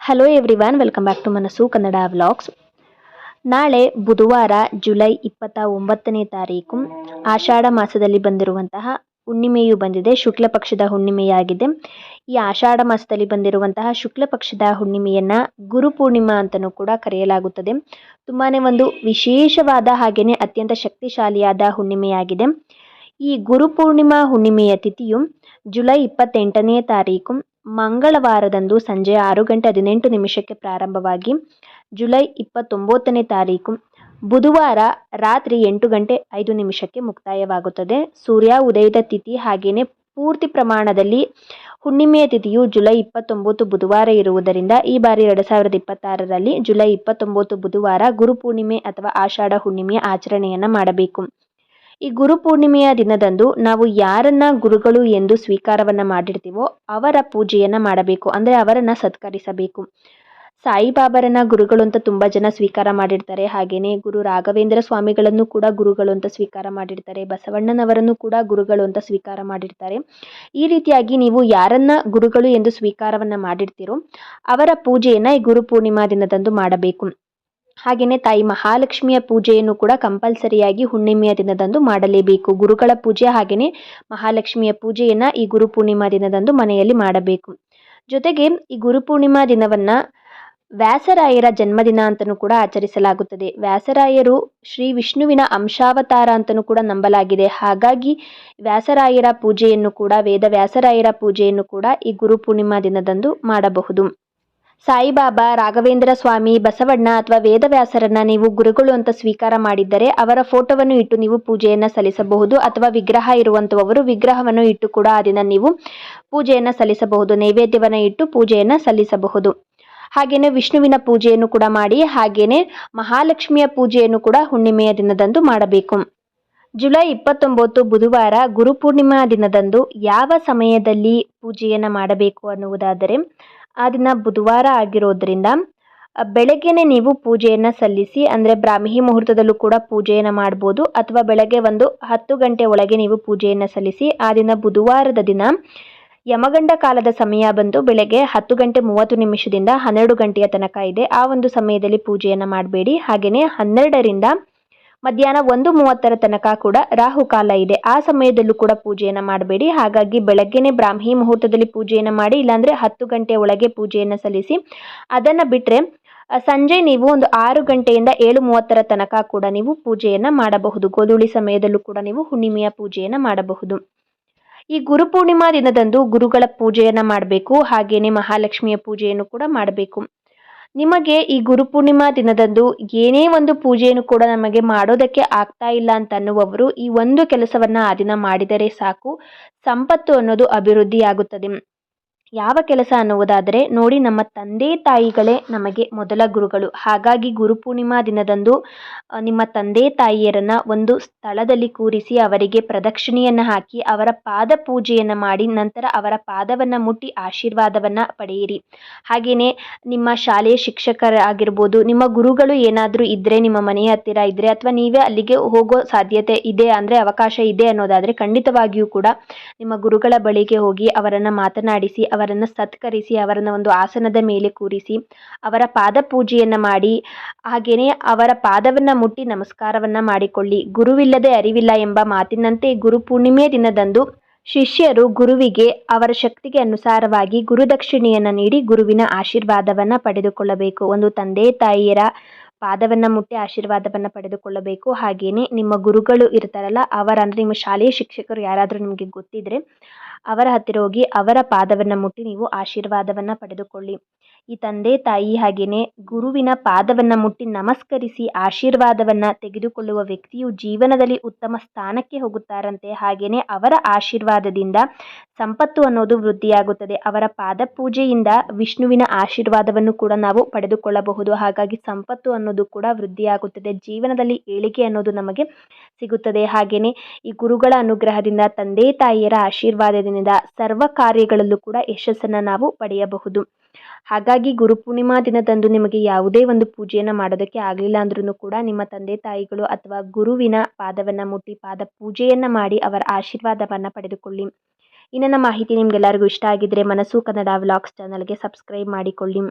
Hello everyone, welcome back to Manassu Kannada vlogs. ನಾಳೆ ಬುಧವಾರ July 29ನೇ ತಾರೀಕು ಆಷಾಢ ಮಾಸದಲ್ಲಿ ಬಂದಿರುವಂತಹ ಹುಣ್ಣಿಮೆಯು ಬಂದಿದೆ. ಶುಕ್ಲ ಪಕ್ಷದ ಹುಣ್ಣಿಮೆಯಾಗಿದೆ. ಈ ಆಷಾಢ ಮಾಸದಲ್ಲಿ ಬಂದಿರುವಂತಹ ಶುಕ್ಲ ಪಕ್ಷದ ಹುಣ್ಣಿಮೆಯನ್ನು ಗುರುಪೂರ್ಣಿಮಾ ಅಂತಲೂ ಕೂಡ ಕರೆಯಲಾಗುತ್ತದೆ. ತುಂಬಾ ಒಂದು ವಿಶೇಷವಾದ ಹಾಗೆಯೇ ಅತ್ಯಂತ ಶಕ್ತಿಶಾಲಿಯಾದ ಹುಣ್ಣಿಮೆಯಾಗಿದೆ. ಈ ಗುರುಪೂರ್ಣಿಮಾ ಹುಣ್ಣಿಮೆಯ ತಿಥಿಯು ಜುಲೈ 28ನೇ ತಾರೀಕು ಮಂಗಳವಾರದಂದು ಸಂಜೆ 6:18 ಪ್ರಾರಂಭವಾಗಿ ಜುಲೈ 29ನೇ ತಾರೀಕು ಬುಧವಾರ ರಾತ್ರಿ 8:05 ಮುಕ್ತಾಯವಾಗುತ್ತದೆ. ಸೂರ್ಯ ಉದಯದ ತಿಥಿ ಹಾಗೆಯೇ ಪೂರ್ತಿ ಪ್ರಮಾಣದಲ್ಲಿ ಹುಣ್ಣಿಮೆಯ ತಿಥಿಯು ಜುಲೈ 29 ಬುಧವಾರ ಇರುವುದರಿಂದ ಈ ಬಾರಿ 2026ರಲ್ಲಿ ಜುಲೈ 29 ಬುಧವಾರ ಗುರುಪೂರ್ಣಿಮೆ ಅಥವಾ ಆಷಾಢ ಹುಣ್ಣಿಮೆಯ ಆಚರಣೆಯನ್ನು ಮಾಡಬೇಕು. ಈ ಗುರುಪೂರ್ಣಿಮೆಯ ದಿನದಂದು ನಾವು ಯಾರನ್ನ ಗುರುಗಳು ಎಂದು ಸ್ವೀಕಾರವನ್ನು ಮಾಡಿರ್ತೀವೋ ಅವರ ಪೂಜೆಯನ್ನು ಮಾಡಬೇಕು. ಅಂದರೆ ಅವರನ್ನು ಸತ್ಕರಿಸಬೇಕು. ಸಾಯಿಬಾಬರನ್ನ ಗುರುಗಳು ಅಂತ ತುಂಬ ಜನ ಸ್ವೀಕಾರ ಮಾಡಿರ್ತಾರೆ. ಹಾಗೆಯೇ ಗುರು ರಾಘವೇಂದ್ರ ಸ್ವಾಮಿಗಳನ್ನು ಕೂಡ ಗುರುಗಳು ಅಂತ ಸ್ವೀಕಾರ ಮಾಡಿರ್ತಾರೆ. ಬಸವಣ್ಣನವರನ್ನು ಕೂಡ ಗುರುಗಳು ಅಂತ ಸ್ವೀಕಾರ ಮಾಡಿರ್ತಾರೆ. ಈ ರೀತಿಯಾಗಿ ನೀವು ಯಾರನ್ನ ಗುರುಗಳು ಎಂದು ಸ್ವೀಕಾರವನ್ನು ಮಾಡಿರ್ತೀರೋ ಅವರ ಪೂಜೆಯನ್ನು ಈ ಗುರುಪೂರ್ಣಿಮಾ ದಿನದಂದು ಮಾಡಬೇಕು. ಹಾಗೆಯೇ ತಾಯಿ ಮಹಾಲಕ್ಷ್ಮಿಯ ಪೂಜೆಯನ್ನು ಕೂಡ ಕಂಪಲ್ಸರಿಯಾಗಿ ಹುಣ್ಣಿಮೆಯ ದಿನದಂದು ಮಾಡಲೇಬೇಕು. ಗುರುಗಳ ಪೂಜೆ ಹಾಗೆಯೇ ಮಹಾಲಕ್ಷ್ಮಿಯ ಪೂಜೆಯನ್ನು ಈ ಗುರುಪೂರ್ಣಿಮಾ ದಿನದಂದು ಮನೆಯಲ್ಲಿ ಮಾಡಬೇಕು. ಜೊತೆಗೆ ಈ ಗುರುಪೂರ್ಣಿಮಾ ದಿನವನ್ನು ವ್ಯಾಸರಾಯರ ಜನ್ಮದಿನ ಅಂತಲೂ ಕೂಡ ಆಚರಿಸಲಾಗುತ್ತದೆ. ವ್ಯಾಸರಾಯರು ಶ್ರೀ ವಿಷ್ಣುವಿನ ಅಂಶಾವತಾರ ಅಂತಲೂ ಕೂಡ ನಂಬಲಾಗಿದೆ. ಹಾಗಾಗಿ ವ್ಯಾಸರಾಯರ ಪೂಜೆಯನ್ನು ಕೂಡ ವ್ಯಾಸರಾಯರ ಪೂಜೆಯನ್ನು ಕೂಡ ಈ ಗುರುಪೂರ್ಣಿಮಾ ದಿನದಂದು ಮಾಡಬಹುದು. ಸಾಯಿಬಾಬಾ, ರಾಘವೇಂದ್ರ ಸ್ವಾಮಿ, ಬಸವಣ್ಣ ಅಥವಾ ವೇದವ್ಯಾಸರನ್ನ ನೀವು ಗುರುಗಳು ಅಂತ ಸ್ವೀಕಾರ ಮಾಡಿದ್ದರೆ ಅವರ ಫೋಟೋವನ್ನು ಇಟ್ಟು ನೀವು ಪೂಜೆಯನ್ನು ಸಲ್ಲಿಸಬಹುದು. ಅಥವಾ ವಿಗ್ರಹ ಇರುವಂಥವರು ವಿಗ್ರಹವನ್ನು ಇಟ್ಟು ಕೂಡ ಆ ದಿನ ನೀವು ಪೂಜೆಯನ್ನು ಸಲ್ಲಿಸಬಹುದು. ನೈವೇದ್ಯವನ್ನು ಇಟ್ಟು ಪೂಜೆಯನ್ನು ಸಲ್ಲಿಸಬಹುದು. ಹಾಗೆಯೇ ವಿಷ್ಣುವಿನ ಪೂಜೆಯನ್ನು ಕೂಡ ಮಾಡಿ ಹಾಗೆಯೇ ಮಹಾಲಕ್ಷ್ಮಿಯ ಪೂಜೆಯನ್ನು ಕೂಡ ಹುಣ್ಣಿಮೆಯ ದಿನದಂದು ಮಾಡಬೇಕು. ಜುಲೈ 29 ಬುಧವಾರ ಗುರುಪೂರ್ಣಿಮಾ ದಿನದಂದು ಯಾವ ಸಮಯದಲ್ಲಿ ಪೂಜೆಯನ್ನು ಮಾಡಬೇಕು ಅನ್ನುವುದಾದರೆ ಆ ದಿನ ಬುಧವಾರ ಆಗಿರೋದ್ರಿಂದ ಬೆಳಗ್ಗೆನೆ ನೀವು ಪೂಜೆಯನ್ನು ಸಲ್ಲಿಸಿ. ಅಂದರೆ ಬ್ರಾಹ್ಮಿ ಮುಹೂರ್ತದಲ್ಲೂ ಕೂಡ ಪೂಜೆಯನ್ನು ಮಾಡ್ಬೋದು. ಅಥವಾ ಬೆಳಗ್ಗೆ 10 ಗಂಟೆ ಒಳಗೆ ನೀವು ಪೂಜೆಯನ್ನು ಸಲ್ಲಿಸಿ. ಆ ದಿನ ಬುಧವಾರದ ದಿನ ಯಮಗಂಡ ಕಾಲದ ಸಮಯ ಬಂದು ಬೆಳಗ್ಗೆ 10:30 12 ಗಂಟೆಯ ತನಕ ಇದೆ. ಆ ಒಂದು ಸಮಯದಲ್ಲಿ ಪೂಜೆಯನ್ನು ಮಾಡಬೇಡಿ. ಹಾಗೆಯೇ 12ರಿಂದ ಮಧ್ಯಾಹ್ನ 1:30 ತನಕ ಕೂಡ ರಾಹುಕಾಲ ಇದೆ. ಆ ಸಮಯದಲ್ಲೂ ಕೂಡ ಪೂಜೆಯನ್ನು ಮಾಡಬೇಡಿ. ಹಾಗಾಗಿ ಬೆಳಗ್ಗೆನೆ ಬ್ರಾಹ್ಮಿ ಮುಹೂರ್ತದಲ್ಲಿ ಪೂಜೆಯನ್ನು ಮಾಡಿ, ಇಲ್ಲಾಂದರೆ 10 ಗಂಟೆ ಒಳಗೆ ಪೂಜೆಯನ್ನು ಸಲ್ಲಿಸಿ. ಅದನ್ನು ಬಿಟ್ಟರೆ ಸಂಜೆ ನೀವು 6 ಗಂಟೆಯಿಂದ 7:30 ತನಕ ಕೂಡ ನೀವು ಪೂಜೆಯನ್ನು ಮಾಡಬಹುದು. ಗೋಧೂಳಿ ಸಮಯದಲ್ಲೂ ಕೂಡ ನೀವು ಹುಣ್ಣಿಮೆಯ ಪೂಜೆಯನ್ನು ಮಾಡಬಹುದು. ಈ ಗುರುಪೂರ್ಣಿಮಾ ದಿನದಂದು ಗುರುಗಳ ಪೂಜೆಯನ್ನು ಮಾಡಬೇಕು. ಹಾಗೆಯೇ ಮಹಾಲಕ್ಷ್ಮಿಯ ಪೂಜೆಯನ್ನು ಕೂಡ ಮಾಡಬೇಕು. ನಿಮಗೆ ಈ ಗುರುಪೂರ್ಣಿಮಾ ದಿನದಂದು ಏನೇ ಒಂದು ಪೂಜೆಯನ್ನು ಕೂಡ ನಮಗೆ ಮಾಡೋದಕ್ಕೆ ಆಗ್ತಾ ಇಲ್ಲ ಅಂತ ಅನ್ನುವವರು ಈ ಒಂದು ಕೆಲಸವನ್ನು ಆ ದಿನ ಮಾಡಿದರೆ ಸಾಕು, ಸಂಪತ್ತು ಅನ್ನೋದು ಅಭಿವೃದ್ಧಿಯಾಗುತ್ತದೆ. ಯಾವ ಕೆಲಸ ಅನ್ನುವುದಾದರೆ ನೋಡಿ, ನಮ್ಮ ತಂದೆ ತಾಯಿಗಳೇ ನಮಗೆ ಮೊದಲ ಗುರುಗಳು. ಹಾಗಾಗಿ ಗುರುಪೂರ್ಣಿಮಾ ದಿನದಂದು ನಿಮ್ಮ ತಂದೆ ತಾಯಿಯರನ್ನ ಒಂದು ಸ್ಥಳದಲ್ಲಿ ಕೂರಿಸಿ ಅವರಿಗೆ ಪ್ರದಕ್ಷಿಣೆಯನ್ನು ಹಾಕಿ ಅವರ ಪಾದ ಪೂಜೆಯನ್ನು ಮಾಡಿ ನಂತರ ಅವರ ಪಾದವನ್ನು ಮುಟ್ಟಿ ಆಶೀರ್ವಾದವನ್ನು ಪಡೆಯಿರಿ. ಹಾಗೆಯೇ ನಿಮ್ಮ ಶಾಲೆಯ ಶಿಕ್ಷಕರಾಗಿರ್ಬೋದು, ನಿಮ್ಮ ಗುರುಗಳು ಏನಾದರೂ ಇದ್ದರೆ, ನಿಮ್ಮ ಮನೆಯ ಹತ್ತಿರ ಇದ್ದರೆ ಅಥವಾ ನೀವೇ ಅಲ್ಲಿಗೆ ಹೋಗೋ ಸಾಧ್ಯತೆ ಇದೆ ಅಂದರೆ ಅವಕಾಶ ಇದೆ ಅನ್ನೋದಾದರೆ ಖಂಡಿತವಾಗಿಯೂ ಕೂಡ ನಿಮ್ಮ ಗುರುಗಳ ಬಳಿಗೆ ಹೋಗಿ ಅವರನ್ನು ಮಾತನಾಡಿಸಿ, ಅವರನ್ನು ಸತ್ಕರಿಸಿ, ಅವರನ್ನು ಒಂದು ಆಸನದ ಮೇಲೆ ಕೂರಿಸಿ ಅವರ ಪಾದ ಪೂಜೆಯನ್ನು ಮಾಡಿ ಹಾಗೆಯೇ ಅವರ ಪಾದವನ್ನು ಮುಟ್ಟಿ ನಮಸ್ಕಾರವನ್ನು ಮಾಡಿಕೊಳ್ಳಿ. ಗುರುವಿಲ್ಲದೆ ಅರಿವಿಲ್ಲ ಎಂಬ ಮಾತಿನಂತೆ ಗುರುಪೂರ್ಣಿಮೆಯ ದಿನದಂದು ಶಿಷ್ಯರು ಗುರುವಿಗೆ ಅವರ ಶಕ್ತಿಗೆ ಅನುಸಾರವಾಗಿ ಗುರುದಕ್ಷಿಣೆಯನ್ನು ನೀಡಿ ಗುರುವಿನ ಆಶೀರ್ವಾದವನ್ನು ಪಡೆದುಕೊಳ್ಳಬೇಕು. ಒಂದು ತಂದೆ ತಾಯಿಯರ ಪಾದವನ್ನು ಮುಟ್ಟಿ ಆಶೀರ್ವಾದವನ್ನು ಪಡೆದುಕೊಳ್ಳಬೇಕು. ಹಾಗೆಯೇ ನಿಮ್ಮ ಗುರುಗಳು ಇರ್ತಾರಲ್ಲ ಅಂದರೆ ನಿಮ್ಮ ಶಾಲೆಯ ಶಿಕ್ಷಕರು ಯಾರಾದರೂ ನಿಮಗೆ ಗೊತ್ತಿದ್ದರೆ ಅವರ ಹತ್ತಿರ ಹೋಗಿ ಅವರ ಪಾದವನ್ನು ಮುಟ್ಟಿ ನೀವು ಆಶೀರ್ವಾದವನ್ನು ಪಡೆದುಕೊಳ್ಳಿ. ಈ ತಂದೆ ತಾಯಿ ಹಾಗೆಯೇ ಗುರುವಿನ ಪಾದವನ್ನು ಮುಟ್ಟಿ ನಮಸ್ಕರಿಸಿ ಆಶೀರ್ವಾದವನ್ನು ತೆಗೆದುಕೊಳ್ಳುವ ವ್ಯಕ್ತಿಯು ಜೀವನದಲ್ಲಿ ಉತ್ತಮ ಸ್ಥಾನಕ್ಕೆ ಹೋಗುತ್ತಾರಂತೆ. ಹಾಗೆಯೇ ಅವರ ಆಶೀರ್ವಾದದಿಂದ ಸಂಪತ್ತು ಅನ್ನೋದು ವೃದ್ಧಿಯಾಗುತ್ತದೆ. ಅವರ ಪಾದ ಪೂಜೆಯಿಂದ ವಿಷ್ಣುವಿನ ಆಶೀರ್ವಾದವನ್ನು ಕೂಡ ನಾವು ಪಡೆದುಕೊಳ್ಳಬಹುದು. ಹಾಗಾಗಿ ಸಂಪತ್ತು ಅನ್ನೋದು ಕೂಡ ವೃದ್ಧಿಯಾಗುತ್ತದೆ. ಜೀವನದಲ್ಲಿ ಏಳಿಗೆ ಅನ್ನೋದು ನಮಗೆ ಸಿಗುತ್ತದೆ. ಹಾಗೆಯೇ ಈ ಗುರುಗಳ ಅನುಗ್ರಹದಿಂದ ತಂದೆ ತಾಯಿಯರ ಆಶೀರ್ವಾದದಿಂದ ಸರ್ವ ಕಾರ್ಯಗಳಲ್ಲೂ ಕೂಡ ಯಶಸ್ಸನ್ನು ನಾವು ಪಡೆಯಬಹುದು. ಹಾಗಾಗಿ ಗುರುಪೂರ್ಣಿಮಾ ದಿನದಂದು ನಿಮಗೆ ಯಾವುದೇ ಒಂದು ಪೂಜೆಯನ್ನು ಮಾಡೋದಕ್ಕೆ ಆಗಲಿಲ್ಲ ಅಂದ್ರೂ ಕೂಡ ನಿಮ್ಮ ತಂದೆ ತಾಯಿಗಳು ಅಥವಾ ಗುರುವಿನ ಪಾದವನ್ನು ಮುಟ್ಟಿ ಪಾದ ಪೂಜೆಯನ್ನು ಮಾಡಿ ಅವರ ಆಶೀರ್ವಾದವನ್ನು ಪಡೆದುಕೊಳ್ಳಿ. ಈ ನನ್ನ ಮಾಹಿತಿ ನಿಮಗೆಲ್ಲರಿಗೂ ಇಷ್ಟ ಆಗಿದ್ದರೆ ಮನಸ್ಸು ಕನ್ನಡ ವ್ಲಾಗ್ಸ್ ಚಾನಲ್ಗೆ ಸಬ್ಸ್ಕ್ರೈಬ್ ಮಾಡಿಕೊಳ್ಳಿ.